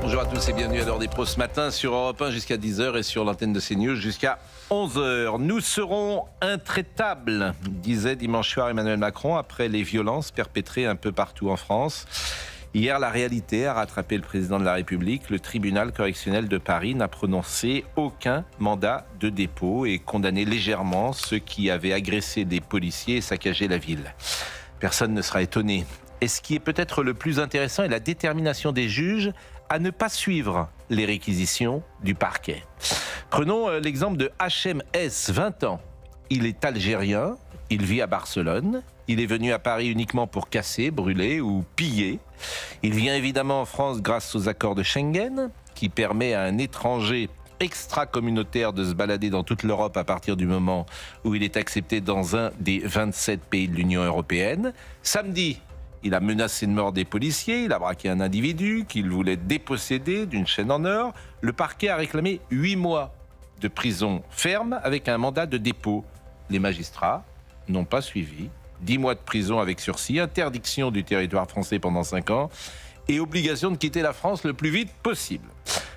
Bonjour à tous et bienvenue à l'heure des pros ce matin sur Europe 1 jusqu'à 10h et sur l'antenne de CNews jusqu'à 11h. Nous serons intraitables, disait dimanche soir Emmanuel Macron après les violences perpétrées un peu partout en France. Hier, la réalité a rattrapé le président de la République. Le tribunal correctionnel de Paris n'a prononcé aucun mandat de dépôt et condamné légèrement ceux qui avaient agressé des policiers et saccagé la ville. Personne ne sera étonné. Et ce qui est peut-être le plus intéressant est la détermination des juges à ne pas suivre les réquisitions du parquet. Prenons l'exemple de HMS, 20 ans. Il est algérien, il vit à Barcelone, il est venu à Paris uniquement pour casser, brûler ou piller. Il vient évidemment en France grâce aux accords de Schengen, qui permet à un étranger extra-communautaire de se balader dans toute l'Europe à partir du moment où il est accepté dans un des 27 pays de l'Union européenne. Samedi, il a menacé de mort des policiers, il a braqué un individu qu'il voulait déposséder d'une chaîne en or. Le parquet a réclamé 8 mois de prison ferme avec un mandat de dépôt. Les magistrats n'ont pas suivi. 10 mois de prison avec sursis, interdiction du territoire français pendant 5 ans et obligation de quitter la France le plus vite possible.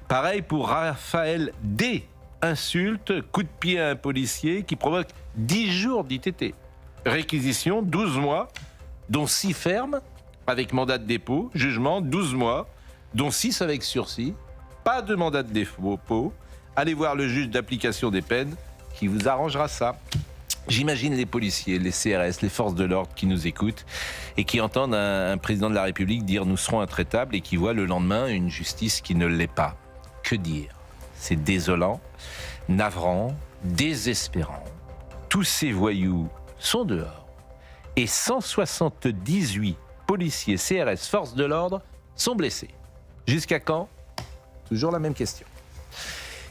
Pareil pour Raphaël D. Insulte, coup de pied à un policier qui provoque 10 jours d'ITT. Réquisition, 12 mois, dont 6 fermes avec mandat de dépôt. Jugement, 12 mois, dont 6 avec sursis. Pas de mandat de dépôt. Allez voir le juge d'application des peines qui vous arrangera ça. J'imagine les policiers, les CRS, les forces de l'ordre qui nous écoutent et qui entendent un président de la République dire « nous serons intraitables » et qui voient le lendemain une justice qui ne l'est pas. Que dire? C'est désolant, navrant, désespérant. Tous ces voyous sont dehors et 178 policiers, CRS, forces de l'ordre sont blessés. Jusqu'à quand? Toujours la même question.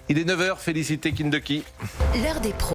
Il est 9h, félicité Kindoki. L'heure des pros.